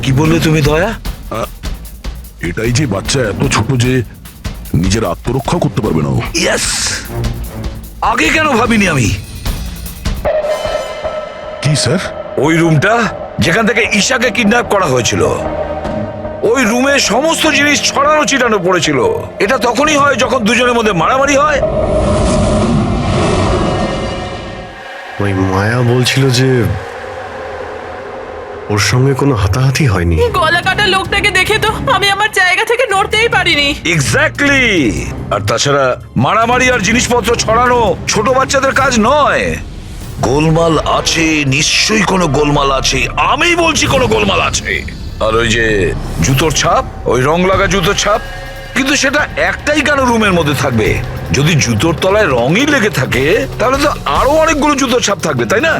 কি বললে তুমি দয়া? এটাই যে বাচ্চা এত ছোট যে নিজের আত্মরক্ষা করতে পারবে না। ইয়েস, আগে কেন ভাবিনি আমি? কি স্যার? ওই রুমটা যেখান থেকে ঈশাকে কিডন্যাপ করা হয়েছিল, ওই রুমে সমস্ত জিনিস ছড়ানো ছিটানো পড়েছিল। এটা তখনই হয় যখন দুজনের মধ্যে মারামারি হয়। ওই মায়া বলছিল যে ওর সঙ্গে কোনো হাতাহাতি হয়নি। গলা কাটা লোকটাকে দেখে তো আমি আমার জায়গা থেকে নড়তেই পারিনি। এক্স্যাক্টলি। আর তাছাড়া মারামারি আর জিনিসপত্র ছড়ানো ছোট বাচ্চাদের কাজ নয়। গোলমাল আছে, নিশ্চয়ই কোনো গোলমাল আছে। আমি বলছি কোনো গোলমাল আছে। আর ওই যে জুতোর ছাপ, ওই রং লাগা জুতোর ছাপ, কিন্তু সেটা একটাই কেন রুমের মধ্যে থাকবে? যদি জুতোর তলায় রঙই লেগে থাকে তাহলে তো আরো অনেকগুলো জুতোর ছাপ থাকবে, তাই না?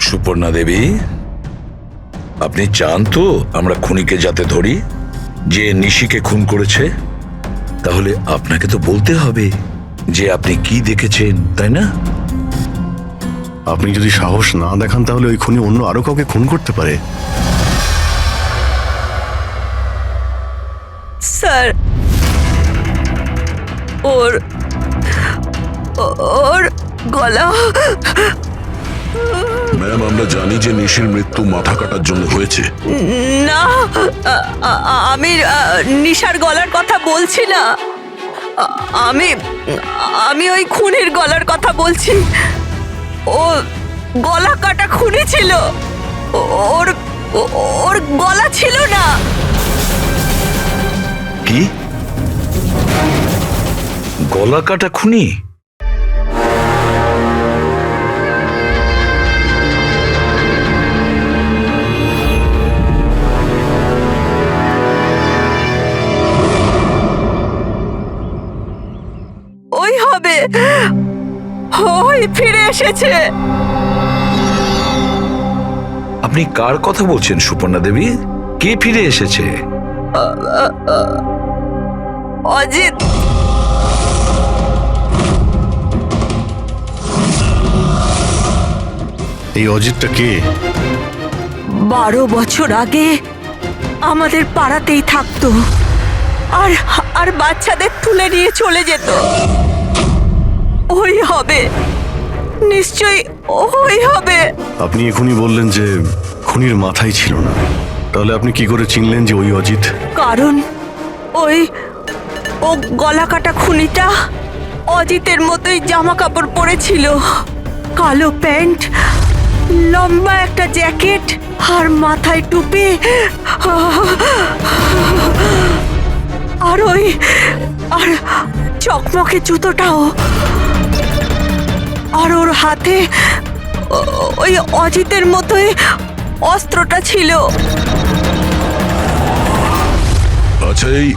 সুপর্ণা দেবী, আপনি চান তো আমরা খুনিকে যাতে ধরি, যে নিশিকে খুন করেছে? তাহলে আপনাকে তো বলতে হবে যে আপনি কি দেখেছেন, তাই না? আপনি যদি সাহস না দেখান তাহলে ওই খুনি অন্য আরো কাউকে খুন করতে পারে। স্যার, ওর ওর গলা। ম্যাম, আমরা জানি যে নিশির মৃত্যু মাথা কাটার জন্য হয়েছে। না, আমি নিশার গলার কথা বলছি না। আমি আমি ওই খুনির গলার কথা বলছি। ও গলা কাটা খুনি ছিল। ওর ওর গলা ছিল না। কি গলা কাটা খুনি? ওই হবে, ওই ফিরে এসেছে। আপনি কার কথা বলছেন সুপর্ণা দেবী? কে ফিরে এসেছে? অজিত। এই অজিতটা কে? 12 বছর আগে আমাদের পাড়াতেই থাকতো, আর আর বাচ্চাদের তুলে নিয়ে চলে যেত। ওই হবে, নিশ্চয়ই ওই হবে। আপনি এখনই বললেন যে খুনির মাথাই ছিল না, তাহলে আপনি কি করে চিনলেন যে ওই অজিত? কারণ ও গলা কাটা খুনিটা অজিতের মতোই জামা কাপড় পরেছিল, কালো প্যান্ট, লম্বা একটা জ্যাকেট আর মাথায় টুপি, আর চকমকে জুতোটাও। আর ওর হাতে ওই অজিতের মতোই অস্ত্রটা ছিল। আচ্ছা, এই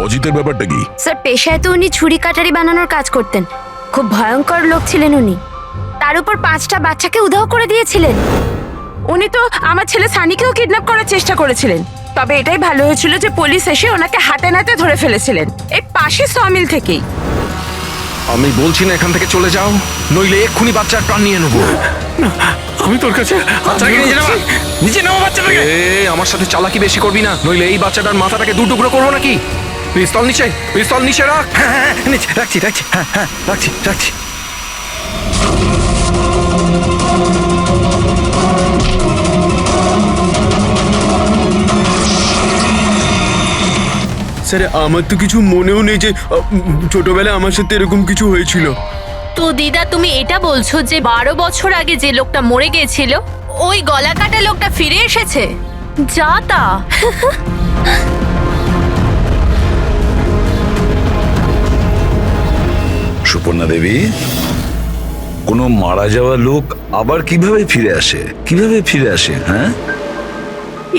অজিতের ব্যাপারটা কি? স্যার পেশায় তো উনি ছুরি কাটারি বানানোর কাজ করতেন। খুব ভয়ঙ্কর লোক ছিলেন উনি। তার উপর 5টা বাচ্চাকে উধাও করে দিয়েছিলেন। উনি তো আমার ছেলে সানিকেও কিডন্যাপ করার চেষ্টা করেছিলেন। তবে এটাই ভালো হয়েছিল যে পুলিশ এসে ওনাকে হাতে নাতে ধরে ফেলেছিলেন, এই পাশে সমিল থেকেই। আমি বলছি না এখান থেকে চলে যাও, নইলে এক্ষুনি বাচ্চার প্রাণ নিয়ে নেবো। আমি তোর কাছে বাচ্চাটাকে নিজে নেবো বাচ্চাটাকে। আমার সাথে চালাকি বেশি করবি না, নইলে এই বাচ্চাটার মাথাটাকে দু টুকরো করবো নাকি। পিস্তল নিচে রাখ। হ্যাঁ, নিচে রাখছি। হ্যাঁ, রাখছি। স্যার আমার তো কিছু মনেও নেই যে ছোটবেলায় আমার সাথে এরকম কিছু হয়েছিল। তো দিদা তুমি এটা বলছো যে 12 বছর আগে যে লোকটা মরে গিয়েছিল ওই গলা কাটা লোকটা ফিরে এসেছে? যা তা। সুপর্ণা দেবী, কোনো মারা যাওয়া লোক আবার কিভাবে ফিরে আসে? হ্যাঁ,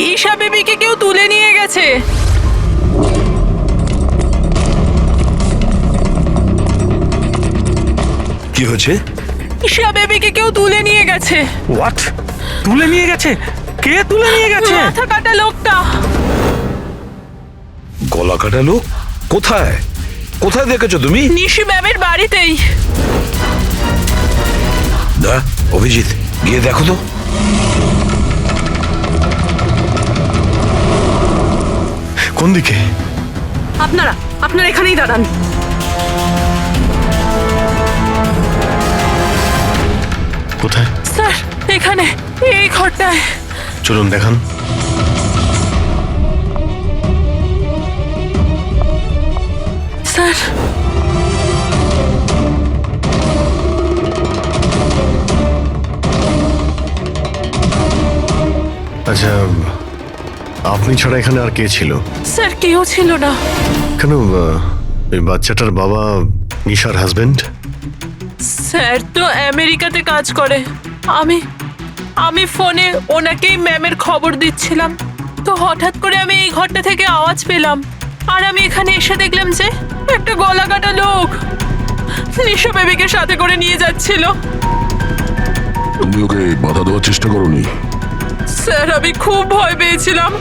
ঈশা বেবিকে কেউ তুলে নিয়ে গেছে। কি হচ্ছে? ঈশা বেবিকে কেউ তুলে নিয়ে গেছে। হোয়াট? তুলে নিয়ে গেছে? কে তুলে নিয়ে গেছে? মাথা কাটা লোকটা। গলা কাটা লোক? কোথায় দেখেছো তুমি? নিশি ম্যামের বাড়িতেই। অভিজিৎ, গিয়ে দেখো তো। কোন দিকে? আপনারা এখানেই দাঁড়ান। কোথায়? স্যার এখানে, এই ঘরটায়। চলুন দেখান। স্যার আচ্ছা, আপনি ছাড়া এখানে আর কে ছিল? স্যার কেউ ছিল না। কেন, ওই বাচ্চাটার বাবা নিশার হাজবেন্ড? স্যার তো আমেরিকাতে কাজ করে। আমি ফোনে ওনাকেই ম্যামের খবর দিচ্ছিলাম, তো হঠাৎ করে আমি এই ঘরটা থেকে আওয়াজ পেলাম। আর আমি এখানে এসে দেখলাম যে একটা গলা কাটা লোক নিশা বেবিকে সাথে করে নিয়ে যাচ্ছিল। তুমি ওকে বাধা দেওয়ার চেষ্টা করোনি? স্যার আমি খুব ভয় পেয়েছিলাম।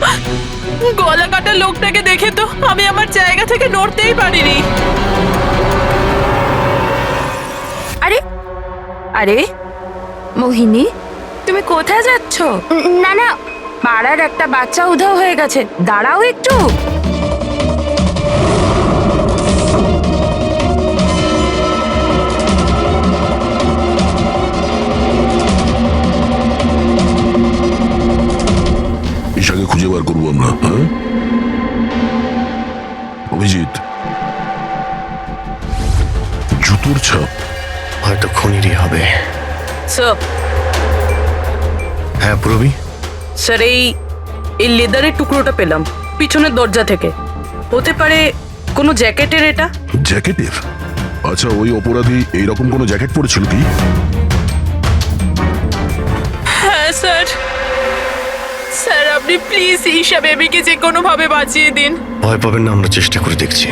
গলা কাটা লোকটাকে দেখে তো আমি আমার জায়গা থেকে নড়তেই পারিনি। আরে মোহিনী, তুমি কোথায় যাচ্ছ? না, পাড়ার একটা বাচ্চা উধাও হয়ে গেছে, দাঁড়াও একটু। ঈশাকে খুঁজে বার করবো আমরা। হ্যাঁ অভিজিৎ, জুতোর ছাপ হয়তো খুনিরই হবে। স্যার হ্যাঁ পুরবি, স্যার এই লেদারের টুকরোটা পেলাম পিছনের দরজা থেকে। হতে পারে কোনো জ্যাকেটের এটা। জ্যাকেটের? আচ্ছা, ওই অপরাধী এইরকম কোনো জ্যাকেট পরেছিল কি? হ্যাঁ স্যার। স্যার আপনি প্লিজ ঈশা বেবিকে যে কোনো ভাবে বাঁচিয়ে দিন। ভয় পাবেন না, আমরা চেষ্টা করে দেখছি।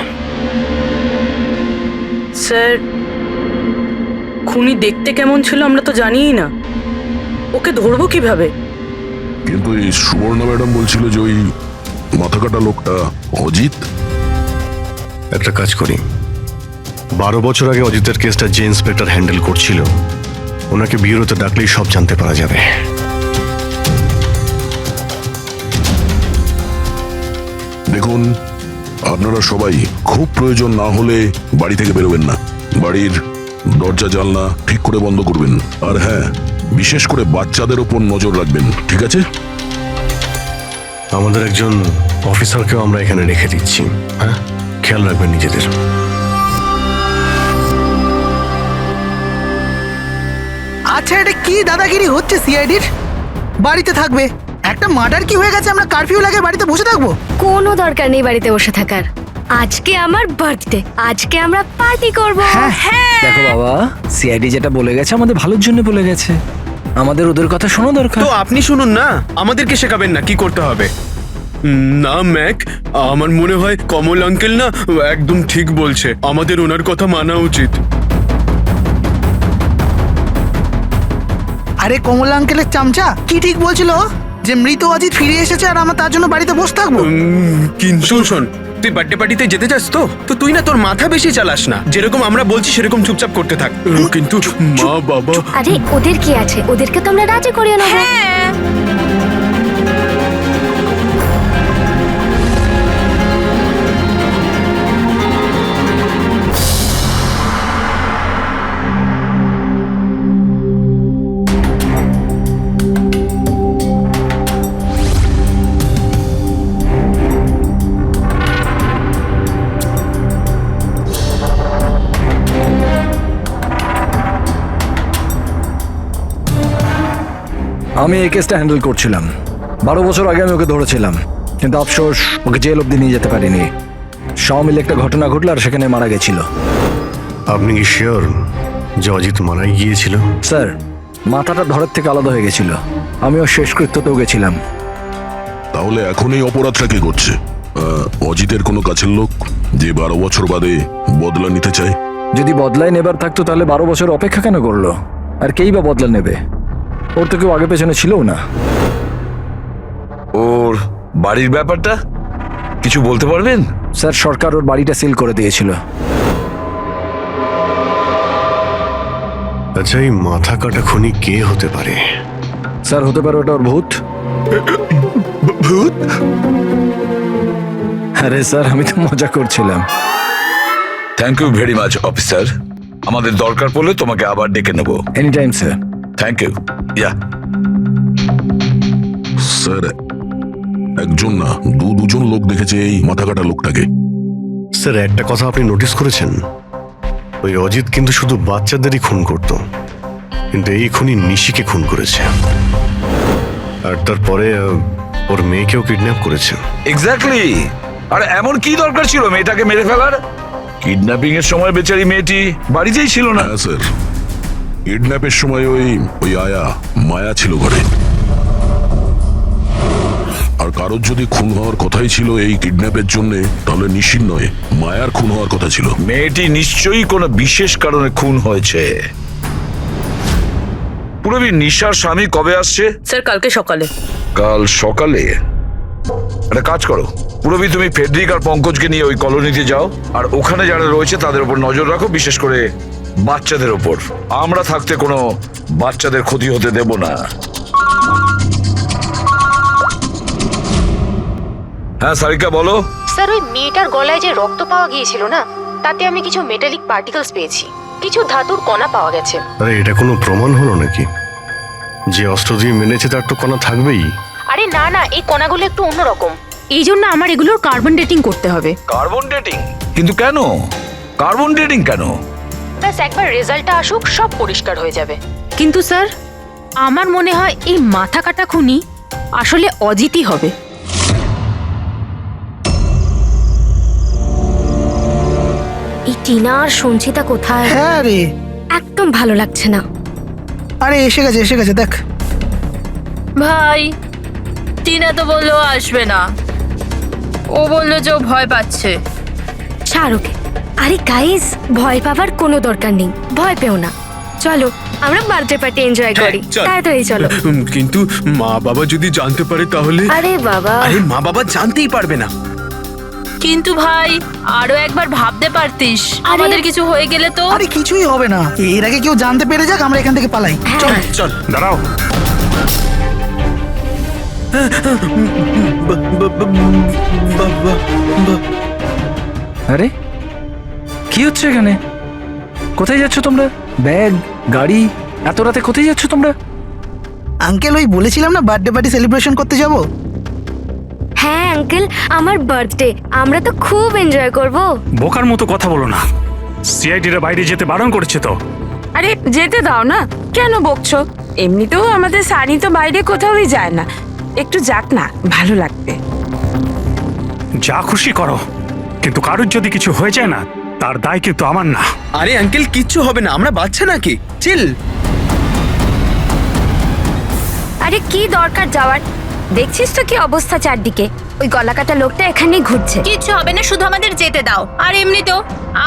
স্যার খুনি দেখতে কেমন ছিল আমরা তো জানিই না, ওকে ধরবো কিভাবে? কিন্তু এই সুবর্ণা ম্যাডাম বলছিল যে ওই মাথা কাটা লোকটা অজিত। একটা কাজ করি, 12 বছর আগে অজিতের কেসটা যে ইন্সপেক্টর হ্যান্ডেল করছিল ওনাকে বিউরোতে ডাকলেই সব জানতে পারা যাবে। দেখুন, আপনারা সবাই খুব প্রয়োজন না হলে বাড়ি থেকে বেরোবেন না। বাড়ির দরজা জানলা ঠিক করে বন্ধ করবেন। আর হ্যাঁ, বিশেষ করে বাচ্চাদের ওপর নজর রাখবেন, ঠিক আছে? আমাদের একজন অফিসারকেও আমরা এখানে রেখে দিচ্ছি। হ্যাঁ, খেয়াল রাখবেন নিজেদের। আচ্ছা, এটা কি দাদাগিরি হচ্ছে সিআইডির? বাড়িতে থাকবে, একটা মার্ডার কি হয়ে গেছে, আমরা কারফিউ লাগিয়ে বাড়িতে বসে থাকবো? কোনো দরকার নেই বাড়িতে বসে থাকার। আজকে আমার বার্থডে, আজকে আমরা পার্টি করব। হ্যাঁ দেখো বাবা, সিআইডি যেটা বলে গেছে আমাদের ভালোর জন্য বলে গেছে, আমাদের ওদের কথা শোনা দরকার। তো আপনি শুনুন না, আমাদেরকে শেখাবেন না কি করতে হবে। না ম্যাক, আমার মনে হয় কমল আঙ্কেল না একদম ঠিক বলছে, আমাদের ওনার কথা মানা উচিত। আরে কমলা আঙ্কেলের চামচা কি ঠিক বলছিল যে মৃত অজিত ফিরে এসেছে আর আমরা তার জন্য বাড়িতে বসে থাকবো? কিন্তু শোন, তুই বার্থডে পার্টিতে যেতে চাস তো তুই না তোর মাথা বেশি চালাস না, যেরকম আমরা বলছি সেরকম চুপচাপ করতে থাক। কিন্তু মা বাবা, আরে ওদের কি আছে, ওদেরকে তো আমরা রাজি করিয়ে নেবো। আমি এই কেসটা হ্যান্ডেল করছিলাম। 12 বছর আগে আমি ওকে ধরেছিলাম, কিন্তু আফসোস ওকে জেল অব্দি নিয়ে যেতে পারিনি। সব মিলে একটা ঘটনা ঘটলো আর সেখানে মারা গেছিল। আপনি কি শিওর যে অজিত মারাই গিয়েছিল? স্যার, মাথাটা ধরের থেকে আলাদা হয়ে গেছিল। আমিও শেষকৃত্যতেও গেছিলাম। তাহলে এখন এই অপরাধটা কে করছে? অজিতের কোনো কাছের লোক যে 12 বছর বাদে বদলা নিতে চায়? যদি বদলায় নেবার থাকতো তাহলে 12 বছর অপেক্ষা কেন করলো? আর কেই বা বদলা নেবে? ওর তো কেউ আগে পেছনে ছিলও না। ওর বাড়ির ব্যাপারটা কিছু বলতে পারবেন? স্যার, সরকার ওর বাড়িটা সিল করে দিয়েছিল। আচ্ছা, এই মাথা কাটা খুনি কে হতে পারে? স্যার, হতে পারে ওটা ওর ভূত। ভূত? আরে স্যার, আমি তো মজা করছিলাম। Thank you very much officer, আমাদের দরকার পড়লে তোমাকে আবার ডেকে নেব। Any time sir. Thank you. Yeah sir, একজন না দুজন লোক দেখেছে এই মাথা কাটা লোকটাকে। স্যার, একটা কথা আপনি নোটিস করেছেন? ওই অজিত কিন্তু শুধু বাচ্চাদেরই খুন করত, কিন্তু এই খুনি নিশিকে খুন করেছে। আর তারপরে ওর মেয়েকেও কিডন্যাপ করেছে। এক্স্যাক্টলি। আর এমন কি দরকার ছিল মেয়েটাকে মেরে ফেলার? কিডন্যাপিং এর সময় বেচারি মেয়েটি বাড়িতেই ছিল না। হ্যাঁ স্যার, কিডন্যাপের সময় ওই আয়া মায়া ছিল ঘরে। আর কারোর যদি খুন হওয়ার কথাই ছিল এই কিডন্যাপের জন্য, তাহলে নিশির নয় মায়ার খুন হওয়ার কথা ছিল। মেয়েটি নিশ্চয়ই কোনো বিশেষ কারণে খুন হয়েছে। পুরবী, নিশার স্বামী কবে আসছে? স্যার কালকে সকালে। কাল সকালে? একটা কাজ করো পুরবী, তুমি ফেডরিক আর পঙ্কজকে নিয়ে ওই কলোনিতে যাও, আর ওখানে যারা রয়েছে তাদের উপর নজর রাখো, বিশেষ করে বাচ্চাদের উপর। আমরা থাকতে কোনো বাচ্চাদের ক্ষতি হতে দেব না। হ্যাঁ সারিকা, বলো। স্যার, ওই মেয়েটার গলায় যে রক্ত পাওয়া গিয়েছিল না, তাতে আমি কিছু মেটালিক পার্টিকেলস পেয়েছি, কিছু ধাতুর কণা পাওয়া গেছে। আরে এটা কোনো প্রমাণ হলো নাকি? যে অস্ত্র দিয়ে মেনেছে তার তো কণা থাকবেই। আরে না না, এই কণাগুলো একটু অন্যরকম। এই জন্য আমার এগুলোর কার্বন ডেটিং করতে হবে। Carbon dating? কিন্তু কেন কার্বন ডেটিং কেন? ব্যাস একবার রেজাল্টটা আসুক, সব পরিষ্কার হয়ে যাবে। কিন্তু স্যার, আমার মনে হয় এই মাথা কাটা খুনি আসলে অজিতই হবে। এই টিনা আর সঞ্চিতা কোথায়? হ্যাঁ রে, একদম ভালো লাগছে না। আরে এসে গেছে দেখ। ভাই, টিনা তো বললো আসবে না, ও বললো যে ও ভয় পাচ্ছে। ছাড় ওকে। আরে গাইস, ভয় পাবার কোনো দরকার নেই, ভয় পেও না। চলো আমরা বার্থডে পার্টি এনজয় করি। চল। তাড়াতাড়ি চলো। কিন্তু মা বাবা যদি জানতে পারে তাহলে? আরে বাবা, আরে মা বাবা জানতেই পারবে না। কিন্তু ভাই, আরো একবার ভাবতে পারতিস, আমাদের কিছু হয়ে গেলে তো। আরে কিছুই হবে না, এর আগে কেউ জানতে পেরে যাক, আমরা এখান থেকে পালাই। চল চল। দাঁড়াও, আরে কি হচ্ছে এখানে? কোথায় যাচ্ছ তোমরা? ব্যাগ, গাড়ি, এত রাতে কোথায় যাচ্ছ তোমরা? আঙ্কেল, ওই বলেছিলাম না বার্থডে পার্টি সেলিব্রেশন করতে যাব। হ্যাঁ আঙ্কেল, আমার বার্থডে, আমরা তো খুব এনজয় করব। বোকার মতো কথা বলো না, সিআইডিরা বাইরে যেতে বারণ করেছে তো। আরে যেতে দাও না, কেন বকছো? এমনিতেও আমাদের সানি তো বাইরে কোথাওই যায় না, একটু যাক না, ভালো লাগবে। যা খুশি করো, কিন্তু কারোর যদি কিছু হয়ে যায় না, তার দায় কিন্তু আমার না। আরে আঙ্কেল কিচ্ছু হবে না, আমরা বাচ্চা নাকি, চিল। আরে কি দরকার যাওয়ার? দেখছিস তো কি অবস্থা চারদিকে। ওই গলাকাটা লোকটা এখানেই ঘুরছে। কিচ্ছু হবে না, শুধু আমাদের যেতে দাও। আর এমনিতেও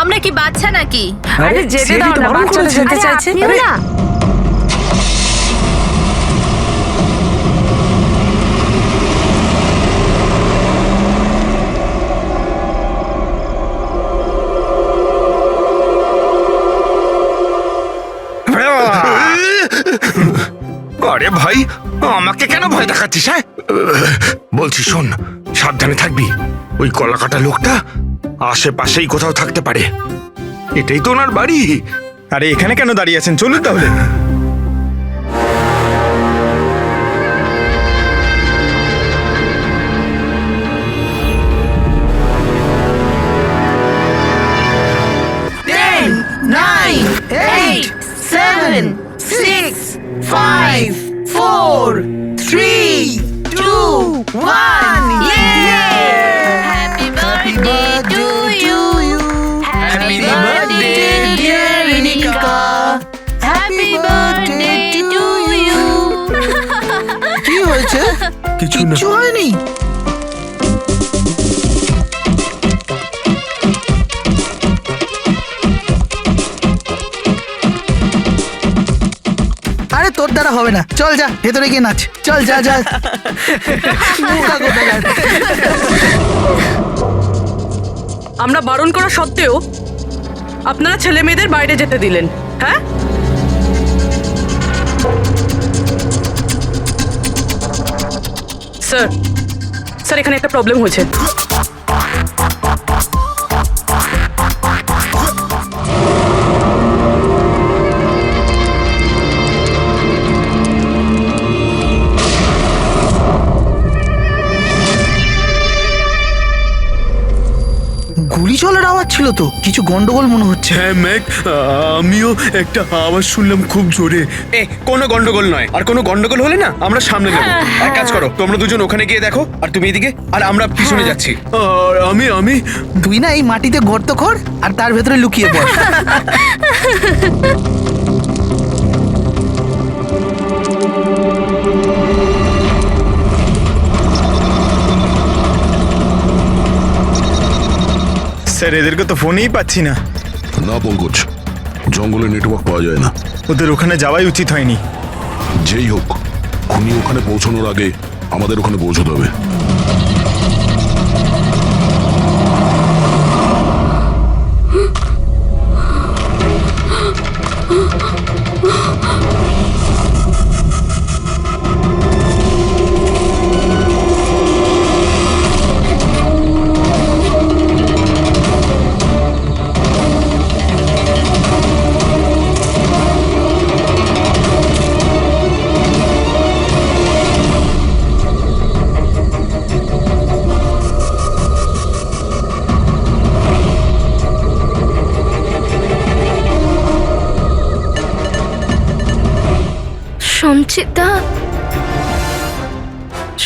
আমরা কি বাচ্চা নাকি? আরে যেতে দাও না, বাচ্চারা যেতে আরে চাইছে। আপনিও না। আরে ভাই, আমাকে কেন ভয় দেখাচ্ছিস? হ্যাঁ বলছি শোন, সাবধানে থাকবি। ওই কলাকাটা লোকটা আশেপাশেই কোথাও থাকতে পারে। এটাই তো ওনার বাড়ি। আরে এখানে কেন দাঁড়িয়ে আছেন, চলুন তাহলে। Happy birthday to you. Happy birthday dear Rinika. Happy birthday to you. কি হয়েছে? কিছু না। কিচ্ছু হয়নি। আরে তোর দ্বারা হবে না, চল যা ভেতরে গিয়ে নাচ, চল যা যা। বোকা কোথাকার। আমরা বারণ করা সত্ত্বেও আপনারা ছেলে মেয়েদের বাইরে যেতে দিলেন, হ্যাঁ? স্যার, স্যার এখানে একটা প্রবলেম হয়েছে। গুলি চলার আওয়াজ ছিল তো, কিছু গন্ডগোল মনে হচ্ছে। হ্যাঁ ম্যাক, আমিও একটা আওয়াজ শুনলাম খুব জোরে। কোনো গন্ডগোল নয়, আর কোনো গন্ডগোল হলে না আমরা সামনে যাবো। এক কাজ করো, তোমরা দুজন ওখানে গিয়ে দেখো, আর তুমি এদিকে, আর আমরা পিছনে যাচ্ছি। আর আমি তুই না এই মাটিতে গর্ত কর আর তার ভেতরে লুকিয়ে পড়। স্যার এদেরকে তো ফোনেই পাচ্ছি না। না পঙ্কজ, জঙ্গলে নেটওয়ার্ক পাওয়া যায় না। ওদের ওখানে যাওয়াই উচিত হয়নি। যেই হোক, খুনি ওখানে পৌঁছানোর আগে আমাদের ওখানে পৌঁছতে হবে।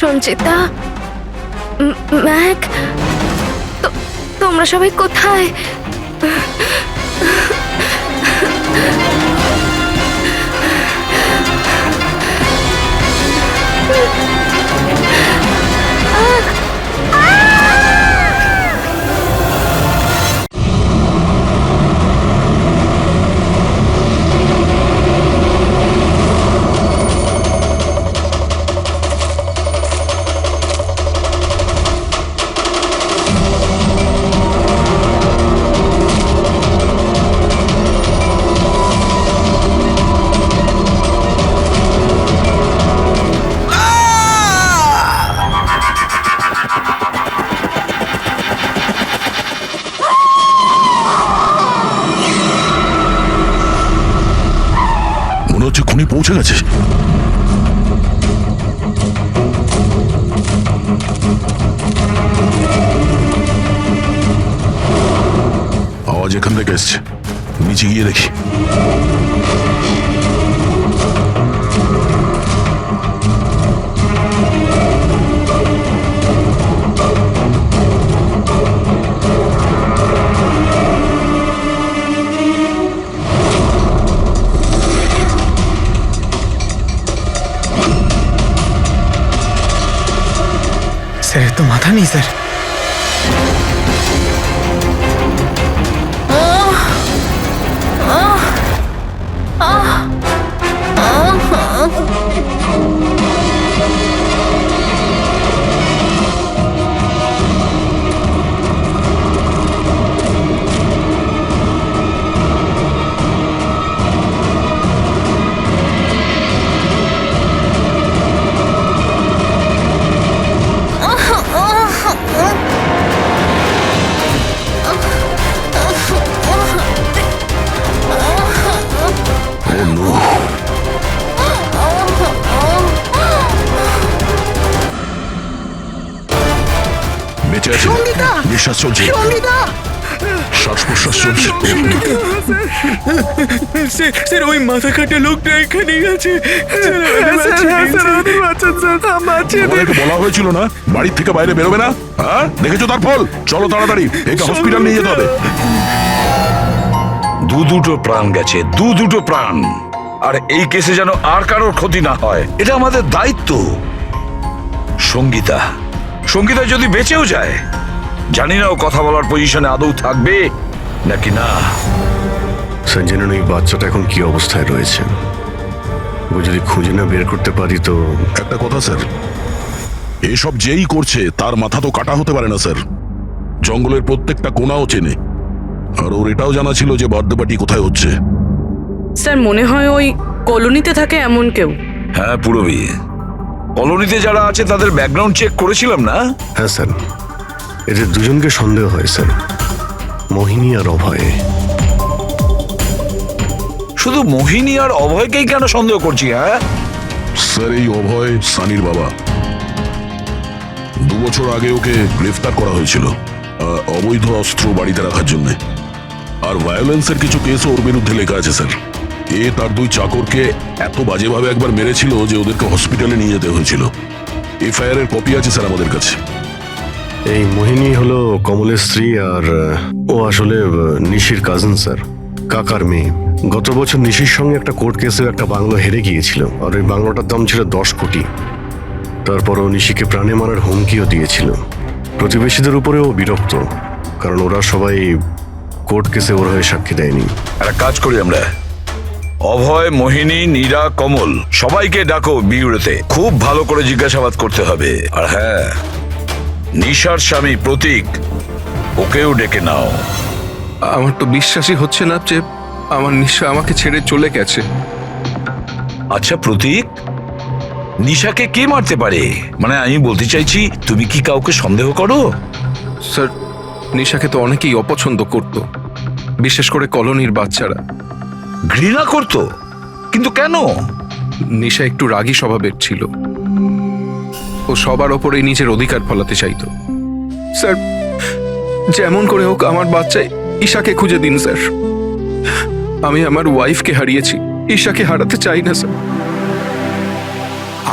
সঞ্চিতা, ম্যাক, তোমরা সবাই কোথায়? মনে হচ্ছে খুনি পৌঁছে গেছে। আওয়াজ এখান থেকে এসছে, নিচে গিয়ে দেখি। মাথা নেই স্যার। বেঁচে আছে, সঙ্গীতা! নিঃশ্বাস চলছে, সঙ্গীতা! শ্বাস প্রশ্বাস চলছে। স্যার ওই মাথা কাটা লোকটা এখানেই আছে। তোমাদেরকে বলা হয়েছিল না বাড়ির থেকে বাইরে বেরোবে না? হ্যাঁ, দেখেছো তার ফল। চলো তাড়াতাড়ি, একে হসপিটাল নিয়ে যেতে হবে। দুটো প্রাণ গেছে, দুটো প্রাণ। আর এই কেসে যেন আর কারোর ক্ষতি না হয়, এটা আমাদের দায়িত্ব। সঙ্গীতা সঙ্গীতা যদি বেঁচেও যায়, জানি না ও কথা বলার পজিশনে আদৌ থাকবে নাকি না। স্যার জেনে ওই বাচ্চাটা এখন কি অবস্থায় রয়েছে, ও যদি খুঁজে না বের করতে পারি তো। একটা কথা স্যার, এসব যেই করছে তার মাথা তো কাটা হতে পারে না স্যার। জঙ্গলের প্রত্যেকটা কোণাও চেনে, আর ওর এটাও জানা ছিল যে বার্থডে পার্টি কোথায় হচ্ছে। স্যার মনে হয় ওই কলোনিতে থাকে এমন কেউ। হ্যাঁ পুরবী, কলোনিতে যারা আছে তাদের ব্যাকগ্রাউন্ড চেক করেছিলাম না? হ্যাঁ স্যার, এদের দুজনকে সন্দেহ হয় স্যার, মোহিনী আর অভয়। শুধু মোহিনী আর অভয়কেই কেন সন্দেহ করছি? হ্যাঁ স্যার, এই অভয় সানির বাবা। 2 বছর আগে ওকে গ্রেফতার করা হয়েছিল অবৈধ অস্ত্র বাড়িতে রাখার জন্য। আর ভায়োলেন্সের কিছু কেসও ওর বিরুদ্ধে লেখা আছে স্যার। এ তার 2 চাকরকে এত বাজেভাবে একবার মেরেছিল যে ওদেরকে হসপিটালে নিয়ে যেতে হয়েছিল। এফআইআর এর কপি আছে স্যার আমাদের কাছে। এই মোহিনী হলো কমলের স্ত্রী, আর ও আসলে নিশির কাজিন স্যার, কাকার মেয়ে। গত বছর নিশির সঙ্গে একটা কোর্ট কেসে একটা বাংলো হেরে গিয়েছিল, আর ওই বাংলোটার দাম ছিল 10 কোটি। তারপর ও নিশিকে প্রাণে মারার হুমকিও দিয়েছিল। প্রতিবেশীদের উপরেও বিরক্ত, কারণ ওরা সবাই কোর্ট কেসে ওর হয়ে সাক্ষী দেয়নি। একটা কাজ করি আমরা, অভয়, মোহিনী, নীরা, কমল সবাইকে ডাকো বিউরোতে। খুব ভালো করে জিজ্ঞাসাবাদ করতে হবে। আর হ্যাঁ, নিশার স্বামী প্রতীক, ওকেও ডেকে নাও। আমার তো বিশ্বাসই হচ্ছে না যে আমার নিশা আমাকে ছেড়ে চলে গেছে। আচ্ছা প্রতীক, নিশাকে কে মারতে পারে? মানে আমি বলতে চাইছি, তুমি কি কাউকে সন্দেহ করো? স্যার, নিশাকে তো অনেকেই অপছন্দ করত, বিশেষ করে কলোনির বাচ্চারা। ঘৃণা করতো? কিন্তু কেন? নিশা একটু রাগী স্বভাবের ছিল। ও সবার ওপরেই নিজের অধিকার ফলাতে চাইতো। স্যার, যেমন করে হোক আমার বাচ্চা ঈশাকে খুঁজে দিন স্যার। আমি আমার ওয়াইফকে হারিয়েছি, ঈশাকে হারাতে চাই না স্যার।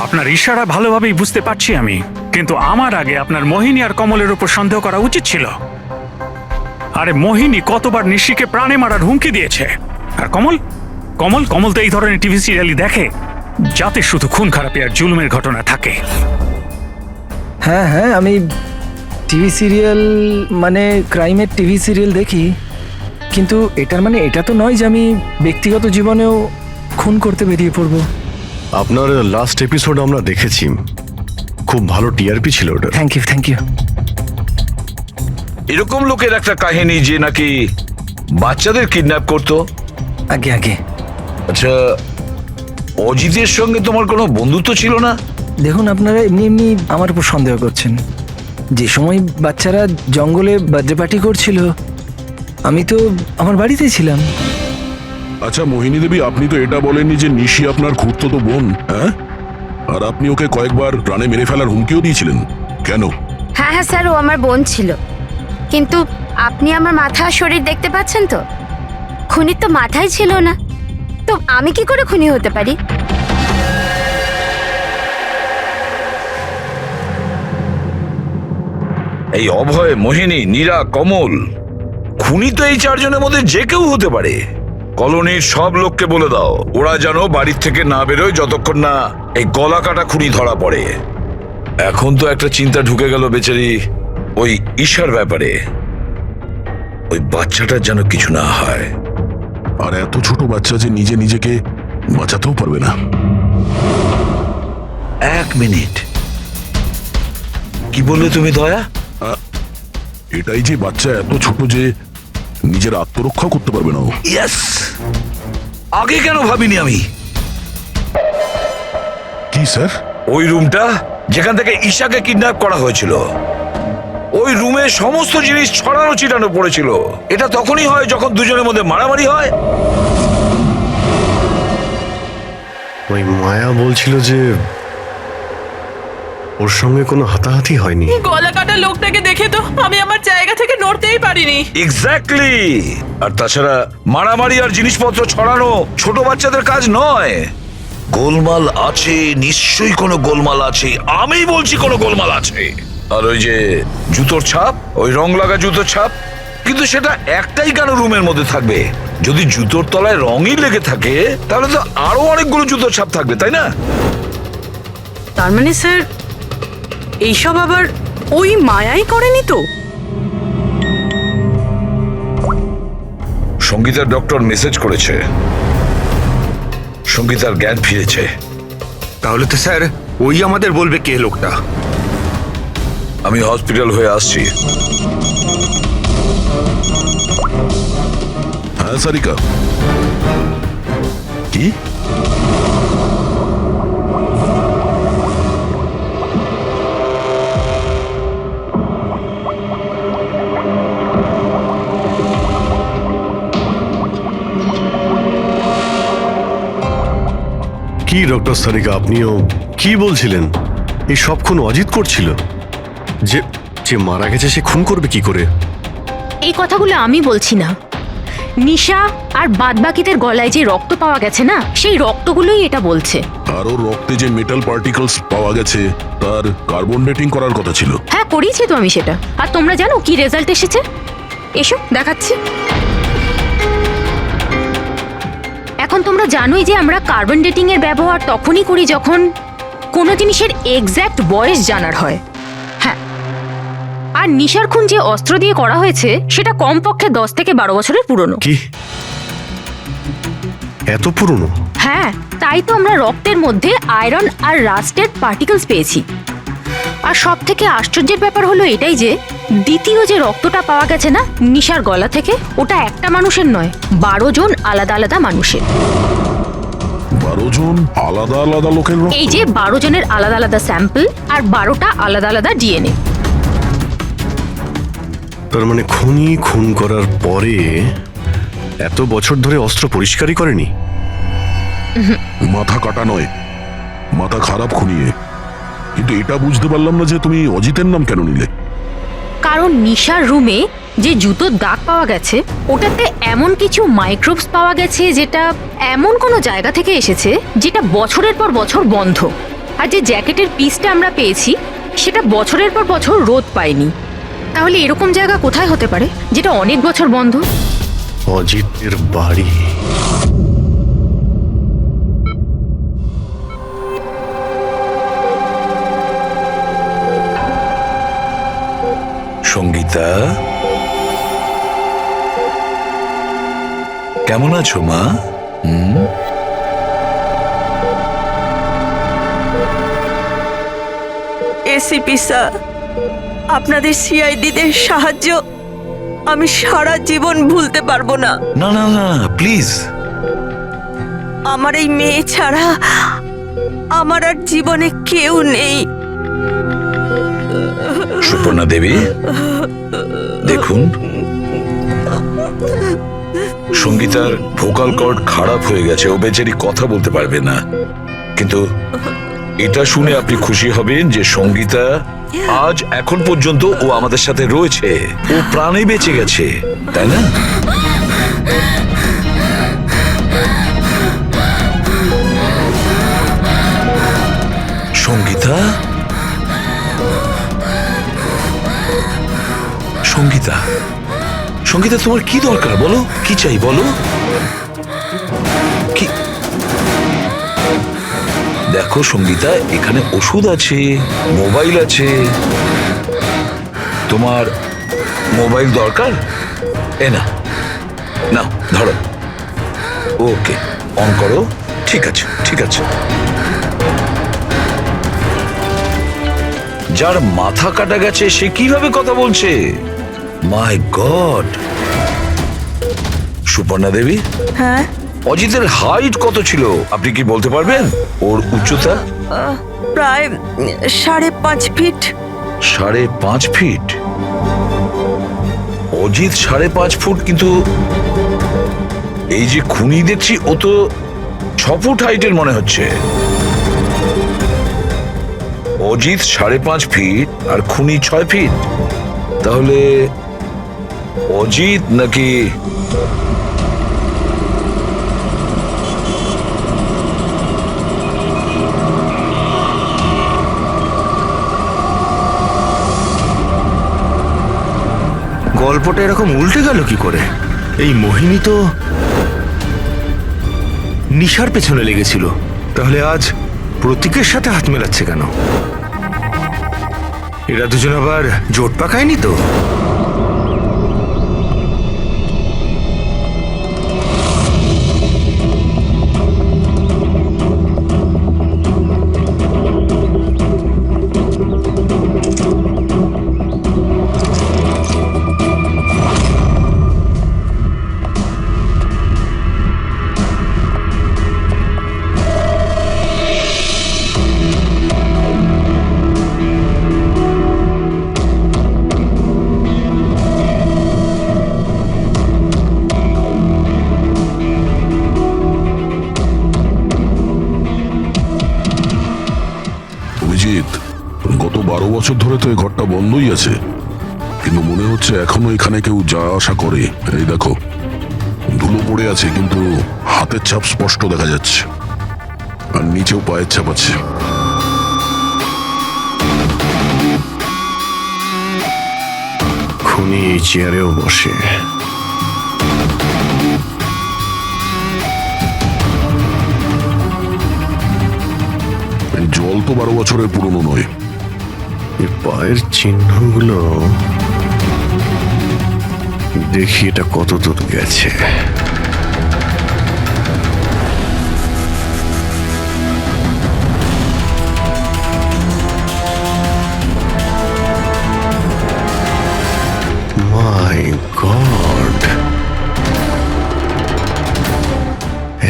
আপনার ইশারা ভালোভাবেই বুঝতে পারছি আমি, কিন্তু আমার আগে আপনার মোহিনী আর কমলের উপর সন্দেহ করা উচিত ছিল। আরে মোহিনী কতবার নিশিকে প্রাণে মারার হুমকি দিয়েছে, আর কমল কমল কমল তো এই ধরনের টিভি সিরিয়ালই দেখে, যাতে শুধু খুন খারাপি আর জুলুমের ঘটনা থাকে। হ্যাঁ হ্যাঁ, আমি টিভি সিরিয়াল মানে ক্রাইমের টিভি সিরিয়াল দেখি, কিন্তু এটার মানে এটা তো নয় যে আমি ব্যক্তিগত জীবনেও খুন করতে বেরিয়ে পড়ব। আপনার লাস্ট এপিসোড আমরা দেখেছি, খুব ভালো টিআরপি ছিল ওটা। Thank you thank you. এরকম লোকের একটা কাহিনী যে নাকি বাচ্চাদের কিডন্যাপ করতো। আগে আগে। আচ্ছা, অজিতের সঙ্গে তোমার কোনো বন্ধুত্ব ছিল না? দেখুন, আপনারা এমনি এমনি আমার উপর সন্দেহ করছেন। যে সময় বাচ্চারা জঙ্গলে বার্থডে পার্টি করছিল, আমি তো আমার বাড়িতে ছিলাম। আচ্ছা মোহিনী দেবী, আপনি তো এটা বলেননি যে নিশি আপনার খুড়তুতো বোন, হ্যাঁ? আর আপনি ওকে কয়েকবার প্রাণে মেরে ফেলার হুমকিও দিয়েছিলেন, কেন? হ্যাঁ হ্যাঁ স্যার, ও আমার বোন ছিল, কিন্তু আপনি আমার মাথা আর শরীর দেখতে পাচ্ছেন তো, খুনির তো মাথাই ছিল না, তো আমি কি করে খুনি হতে পারি? এই অভয়, মোহিনী, নীরা, কমল, খুনি তো এই 4 জনের মধ্যে যে কেউ হতে পারে। কলোনির সব লোককে বলে দাও, ওরা যেন বাড়ির থেকে না বেরোয় যতক্ষণ না এই গলা কাটা খুনি ধরা পড়ে। এখন তো একটা চিন্তা ঢুকে গেল বেচারি ওই ঈশার ব্যাপারে। ওই বাচ্চাটার যেন কিছু না হয়। আর এত ছোট বাচ্চা যে নিজে নিজেকে বাঁচাতেও পারবে না। এক মিনিট, কি বললে তুমি দয়া? এটাই যে বাচ্চা এত ছোট যে নিজের আত্মরক্ষা করতে পারবে না ও। ইয়েস, আগে কেন ভাবিনি আমি? কি স্যার? ওই রুমটা যেখান থেকে ঈশাকে কিডন্যাপ করা হয়েছিল, ওই রুমে সমস্ত জিনিস ছড়ানো ছিটানো পড়েছিল। এটা তখনই হয় যখন দুজনের মধ্যে মারামারি হয়। ওই মায়া বলছিল যে ওর সঙ্গে কোনো হাতাহাতি হয়নি। গলা কাটা লোকটাকে দেখে তো আমি আমার জায়গা থেকে নড়তেই পারিনি। এক্স্যাক্টলি। আর তাছাড়া মারামারি আর জিনিসপত্র ছড়ানো ছোট বাচ্চাদের কাজ নয়। গোলমাল আছে, নিশ্চয়ই কোনো গোলমাল আছে। আমি বলছি কোনো গোলমাল আছে। আর ওই যে জুতোর ছাপ, ওই রং লাগা জুতোর ছাপ, কিন্তু সেটা একটাই কেন রুমের মধ্যে থাকবে? যদি জুতোর তলায় রঙই লেগে থাকে তাহলে তো আরো অনেকগুলো জুতোর ছাপ থাকবে, তাই না? তার মানে স্যার এইসব আবার ওই মায়াই করেনি তো? সঙ্গীতার ডক্টর মেসেজ করেছে, সঙ্গীতার জ্ঞান ফিরেছে। তাহলে তো স্যার ওই আমাদের বলবে কে লোকটা। আমি হসপিটাল হয়ে আসছি। হ্যাঁ সারিকা, কি? কি ডক্টর সারিকা, আপনিও কি বলছিলেন? এই সব খুন অজিত করছিল? যে যে মারা গেছে সে খুন করবে কি করে? এই কথাগুলো আমি বলছি না, নিশা আর বাদবাকিদের গলায় যে রক্ত পাওয়া গেছে না, সেই রক্তগুলোই এটা বলছে। আর ওর রক্তে যে মেটাল পার্টিকেলস পাওয়া গেছে তার কার্বন ডেটিং করার কথা ছিল। হ্যাঁ করিয়েছি তো আমি সেটা। আর তোমরা জানো কি রেজাল্ট এসেছে? এসো দেখাচ্ছি। এখন তোমরা জানোই যে আমরা কার্বন ডেটিং এর ব্যবহার তখনই করি যখন কোনো জিনিসের এক্স্যাক্ট বয়স জানার হয়। হ্যাঁ, আর নিশার খুন যে অস্ত্র দিয়ে করা হয়েছে সেটা কমপক্ষে 10 থেকে 12 বছরের পুরনো। কি এত পুরনো? হ্যাঁ, তাই তো আমরা রক্তের মধ্যে আয়রন আর রাস্টের পার্টিকেলস পেয়েছি। আর সব থেকে আশ্চর্যের ব্যাপার হলো এটাই যে দ্বিতীয় যে রক্তটা পাওয়া গেছে না নিশার গলা থেকে, ওটা একটা মানুষের নয়, 12 জন আলাদা আলাদা মানুষের। 12 জন আলাদা আলাদা লোকের রক্ত? এই যে 12 জনের আলাদা আলাদা স্যাম্পল আর 12টা আলাদা আলাদা ডিএনএ। তার মানে খুনি খুন করার পরে এত বছর ধরে অস্ত্র পরিষ্কারই করেনি? মাথা কাটা নয়, মাথা খারাপ খুনিয়ে। কিন্তু এটা বুঝতে পারলাম না যে তুমি অজিতের নাম কেন নিলে। কারণ নিশার রুমে যে জুতোর দাগ পাওয়া গেছে ওটাতে এমন কিছু মাইক্রোবস পাওয়া গেছে যেটা এমন কোনো জায়গা থেকে এসেছে যেটা বছরের পর বছর বন্ধ। আর যে জ্যাকেটের পিসটা আমরা পেয়েছি সেটা বছরের পর বছর রোদ পায়নি। তাহলে এরকম জায়গা কোথায় হতে পারে যেটা অনেক বছর বন্ধ? অজিতের বাড়ি। সঙ্গীতা, কেমন আছো মা? এসিপি স্যার, আপনাদের সিআইডিদের সাহায্য আমি সারা জীবন ভুলতে পারবো না। না না না, প্লিজ। আমার এই মেয়ে ছাড়া আমার আর জীবনে কেউ নেই। সুপর্ণা দেবী, দেখুন, সঙ্গীতার ভোকাল কর্ড খারাপ হয়ে গেছে, ও বেচারি কথা বলতে পারবে না। কিন্তু এটা শুনে আপনি খুশি হবেন যে সঙ্গীতা আজ এখন পর্যন্ত ও আমাদের সাথে রয়েছে, ও প্রাণে বেঁচে গেছে, তাই না? সঙ্গীতা, সঙ্গীতা, সঙ্গীতা, তোমার কি দরকার বলো? কি চাই বলো? কি দেখো সঙ্গীতা, এখানে ওষুধ আছে, মোবাইল আছে। তোমার মোবাইল দরকার? এ না, না ধরো। ওকে, অন করো। ঠিক আছে, ঠিক আছে। যার মাথা কাটা গেছে সে কিভাবে কথা বলছে? মাই গড। সুপর্ণা দেবী, হ্যাঁ, অজিতের হাইট কত ছিল আপনি কি বলতে পারবেন? ওর উচ্চতা? প্রায় 5.5 ফিট। 5.5 ফিট? অজিত 5.5 ফুট, কিন্তু এই যে খুনি দেখছি ও তো 6 ফুট হাইটের মনে হচ্ছে। অজিত 5.5 ফিট আর খুনি 6 ফিট। তাহলে অজিত নাকি গল্পটা এরকম উল্টে গেল কি করে? এই মোহিনী তো নিশার পেছনে লেগেছিল, তাহলে আজ প্রতীকের সাথে হাত মেলাচ্ছে কেন? এরা দুজন আবার জোট পাকায়নি তো? অভিজিৎ, গত 12 বছর ধরে তো এই ঘরটা বন্ধই আছে, কিন্তু মনে হচ্ছে এখনো এখানে কেউ যা আসা করে। এই দেখো, ধুলো পড়ে আছে কিন্তু হাতের ছাপ স্পষ্ট দেখা যাচ্ছে, আর নিচেও পায়ের ছাপ আছে। খুনি এই চেয়ারেও বসে। এই জল তো 12 বছরের পুরনো নয়। এই পায়ের চিহ্নগুলো দেখি এটা কত দূর গেছে। মাই গড,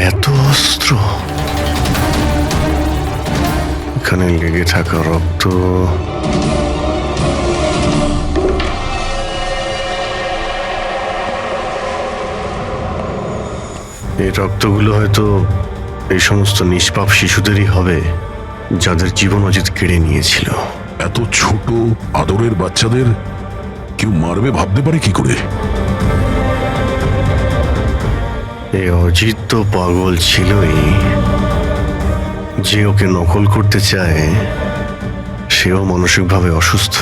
এত অস্ত্র! এখানে লেগে থাকা রক্ত, এই রক্তগুলো হয়তো এই সমস্ত নিষ্পাপ শিশুদেরই হবে যাদের জীবন অজিত কেড়ে নিয়েছিল। এত ছোট আদরের বাচ্চাদের কেউ মারবে ভাবতে পারে কি করে? এই অজিত তো পাগল ছিলই, যে ওকে নকল করতে চায় সেও মানসিকভাবে অসুস্থ।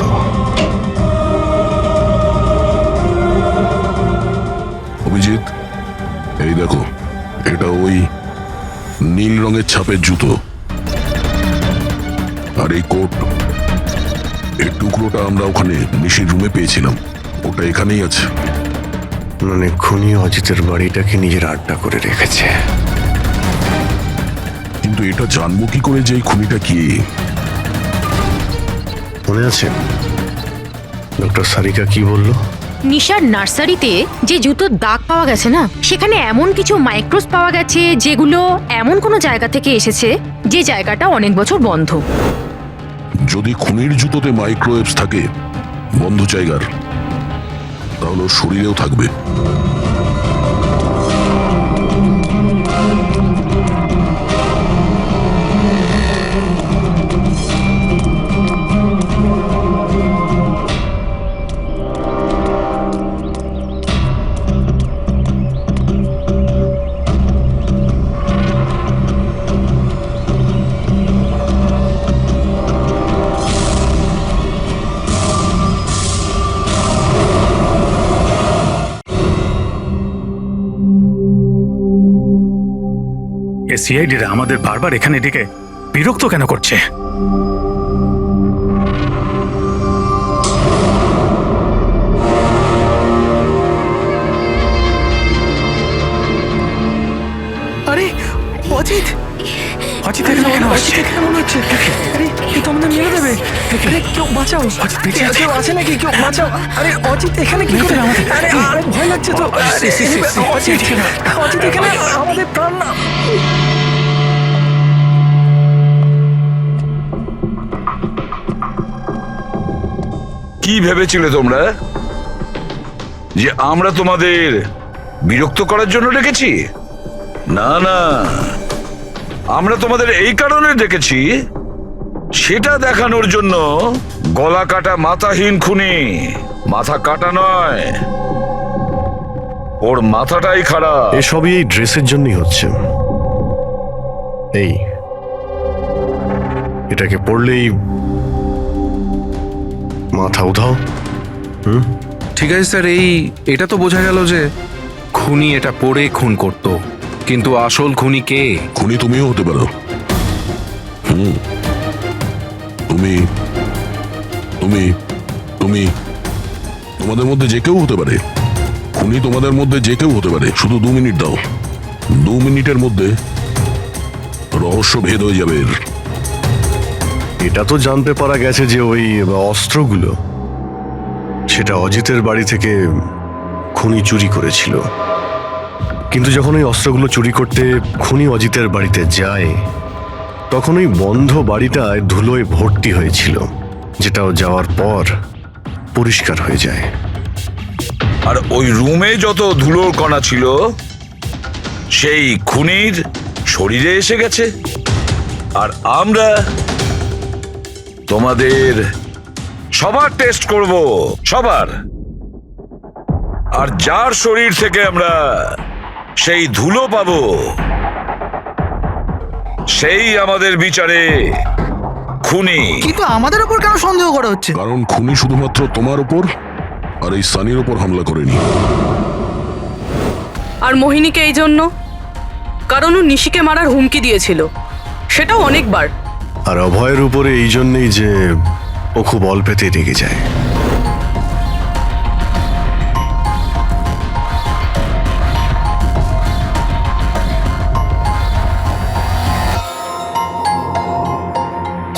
অভিজিৎ, এই দেখো, এটা ওই নীল রঙের ছাপের জুতো, আর এই কোট, এই টুকরোটা আমরা ওখানে নিশির রুমে পেয়েছিলাম, ওটা এখানেই আছে। মানে খুনি অজিতের বাড়িটাকে নিজের আড্ডা করে রেখেছে। কিন্তু এটা জানবো কি করে যে এই খুনিটা কি? মনে আছে ডক্টর সারিকা কি বলল? নিশার নার্সারিতে যে জুতোর দাগ পাওয়া গেছে না, সেখানে এমন কিছু মাইক্রোস পাওয়া গেছে যেগুলো এমন কোনো জায়গা থেকে এসেছে যে জায়গাটা অনেক বছর বন্ধ। যদি খুনির জুতোতে মাইক্রোওয়েভস থাকে বন্ধ জায়গার, তাহলে ওর শরীরেও থাকবে। সিআইডিরা আমাদের বারবার এখানে ডেকে বিরক্ত কেন করছে? আরে অজিত, অজিত এখানে কেন আসছে? অজিত এখানে মনে হচ্ছে। আরে কেউ তো আমাদের মেরে দেবে। আরে কেউ বাঁচাও। কেউ আছে নাকি? কেউ বাঁচাও। আরে অজিত এখানে কি করে? আরে আরে ভয় লাগছে তো। অজিত এখানে আমাদের প্রাণ না। কি ভেবেছিলে তোমরা যে আমরা তোমাদের বিরক্ত করার জন্য ডেকেছি? না না, আমরা তোমাদের এই কারণে ডেকেছি, সেটা দেখানোর জন্য গলা কাটা মাথাহীন খুনি, মাথা কাটা নয়, ওর মাথাটাই খারাপ। এসবই এই ড্রেসের জন্যই হচ্ছে। এই এটাকে পড়লেই মাথা উধাও। ঠিক আছে স্যার, এটা তো বোঝা গেল যে খুনি এটা পরে খুন করত, কিন্তু আসল খুনি কে? খুনি তুমিও হতে পারো। তুমি তুমি তুমি তোমাদের মধ্যে যে কেউ হতে পারে। খুনি তোমাদের মধ্যে যে কেউ হতে পারে। শুধু 2 মিনিট দাও, 2 মিনিটের মধ্যে রহস্য ভেদ হয়ে যাবে এর। এটা তো জানতে পারা গেছে যে ওই অস্ত্রগুলো সেটা অজিতের বাড়ি থেকে খুনি চুরি করেছিল। কিন্তু যখন ওই অস্ত্রগুলো চুরি করতে খুনি অজিতের বাড়িতে যায়, তখন ওই বন্ধ বাড়িটায় ধুলোয় ভর্তি হয়েছিল, যেটাও যাওয়ার পর পরিষ্কার হয়ে যায়। আর ওই রুমে যত ধুলোর কণা ছিল সেই খুনির শরীরে এসে গেছে। আর আমরা তোমাদের সবার টেস্ট করব, সবার। আর যার শরীর থেকে আমরা সেই ধুলো পাবো, সেই আমাদের বিচারে খুনি। কিন্তু আমাদের উপর কেন সন্দেহ করা হচ্ছে? কারণ খুনি শুধুমাত্র তোমার উপর আর এই সানির উপর হামলা করেনি। আর মোহিনীকে এই জন্য, কারণ ও নিশিকে মারার হুমকি দিয়েছিল, সেটাও অনেকবার। আর অভয়ের উপরে এই জন্যই যে ও খুব অল্পেতেই রেগে যায়।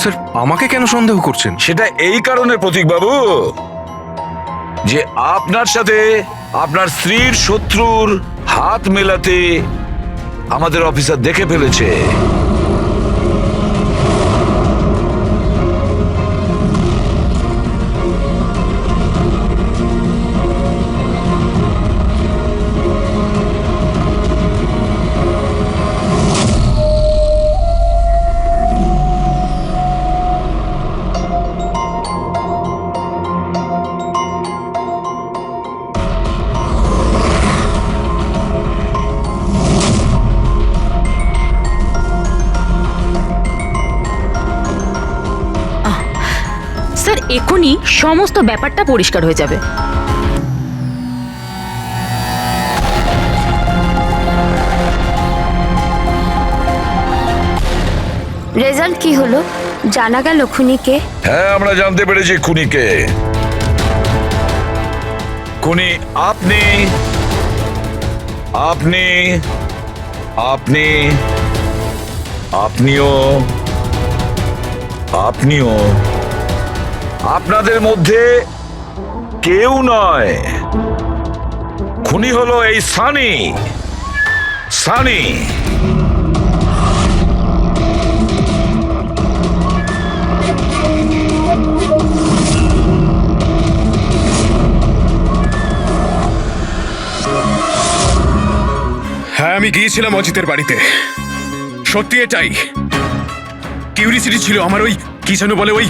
স্যার, আমাকে কেন সন্দেহ করছেন? সেটা এই কারণে প্রতীক বাবু যে আপনার সাথে আপনার স্ত্রীর শত্রুর হাত মেলাতে আমাদের অফিসার দেখে ফেলেছে। স্যার, এখনই সমস্ত ব্যাপারটা পরিষ্কার হয়ে যাবে। রেজাল্ট কি হলো? জানা গেল খুনিকে? হ্যাঁ, আমরা জানতে পেরেছি খুনিকে। খুনি আপনি আপনি আপনি আপনিও আপনিও আপনাদের মধ্যে কেউ নয়। খুনি হলো এই সানি। সানি হ্যাঁ, আমি গিয়েছিলাম অজিতের বাড়িতে। সত্যি এটাই। কিউরিসিটি ছিল আমার, ওই কি যেন বলে, ওই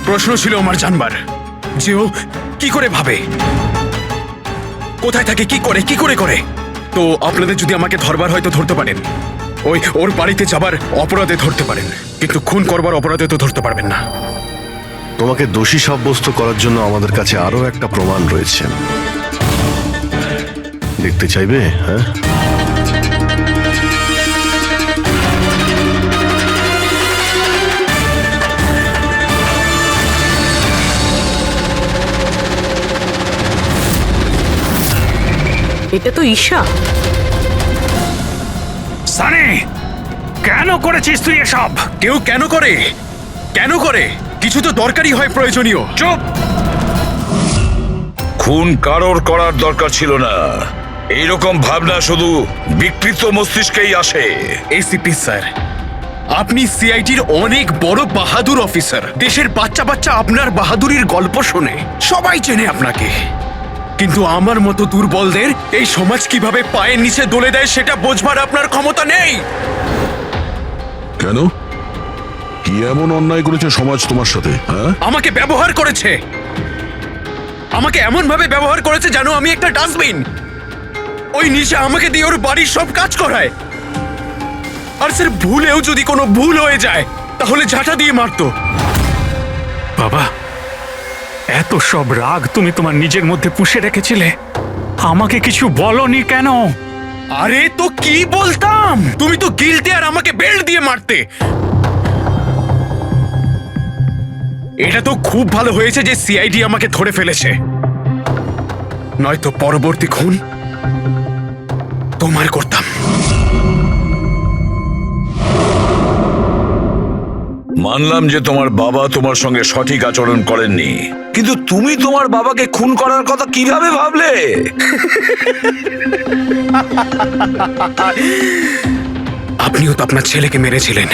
প্রশ্ন ছিল আমার জানবার যে ও কি করে ভাবে, কোথায় থাকে, কি করে। তো আপনাদের যদি আমাকে ধরবার হয়তো ধরতে পারেন, ওর বাড়িতে যাবার অপরাধে ধরতে পারেন, কিন্তু খুন করবার অপরাধে তো ধরতে পারবেন না। তোমাকে দোষী সাব্যস্ত করার জন্য আমাদের কাছে আরো একটা প্রমাণ রয়েছে। দেখতে চাইবে? হ্যাঁ, এটা তো ঈশা। সানি, কেন করেছিস তুই এসব? কেউ কেন করে? কেন করে? কিছু তো দরকারি হয়, প্রয়োজনীয়। চুপ! খুন কারোর করার দরকার ছিল না। এইরকম ভাবনা শুধু বিকৃত মস্তিষ্কেই আসে। এসিপি স্যার, আপনি সিআইটির অনেক বড় বাহাদুর অফিসার। দেশের বাচ্চা বাচ্চা আপনার বাহাদুরির গল্প শোনে, সবাই চেনে আপনাকে। কিন্তু আমার মতো দুর্বলদের এই সমাজ কিভাবে পায়ের নিচে দলে দেয় সেটা বোঝবার আপনার ক্ষমতা নেই। কেন? কি এমন অন্যায় করেছে সমাজ তোমার সাথে? হ্যাঁ, আমাকে ব্যবহার করেছে, আমাকে এমন ভাবে ব্যবহার করেছে যেন আমি একটা ডাস্টবিন। ওই নিশা আমাকে দিয়ে ওর বাড়ির সব কাজ করায়। আর স্যার, ভুলেও যদি কোনো ভুল হয়ে যায় তাহলে ঝাঁটা দিয়ে মারতো। বাবা, এত সব রাগ তুমি তোমার নিজের মধ্যে পুষে রেখেছিলে, আমাকে কিছু বলনি কেন? আরে তো কি বলতাম, তুমি তো গিলতে আর আমাকে বেল্ট দিয়ে মারতে। এটা তো খুব ভালো হয়েছে যে সিআইডি আমাকে ধরে ফেলেছে, নয়তো পরবর্তী খুন তোমার করতাম। মানলাম যে তোমার বাবা তোমার সঙ্গে সঠিক আচরণ করেননি, কিন্তু তুমি তোমার বাবাকে খুন করার কথা কিভাবে ভাবলে? আপনিও তো আপনার ছেলেকে মেরেছিলেন।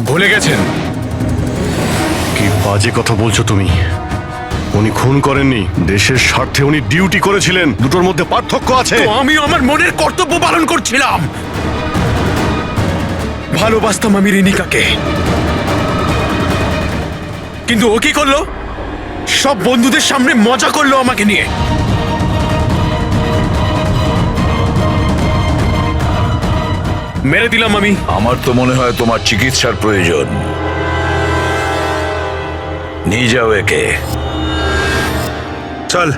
ভুলে গেছেন? কি বাজে কথা বলছো তুমি? উনি খুন করেননি, দেশের স্বার্থে উনি ডিউটি করেছিলেন। দুটোর মধ্যে পার্থক্য আছে। তো আমিও আমার মনের কর্তব্য পালন করছিলাম। ভালোবাসতাম আমি রিনিকাকে, কিন্তু ও কি করলো? সব বন্ধুদের সামনে মজা করলো আমাকে নিয়ে। মেরে দিলাম আমি। আমার তো মনে হয় তোমার চিকিৎসার প্রয়োজন। নিয়ে যাও একে। চল।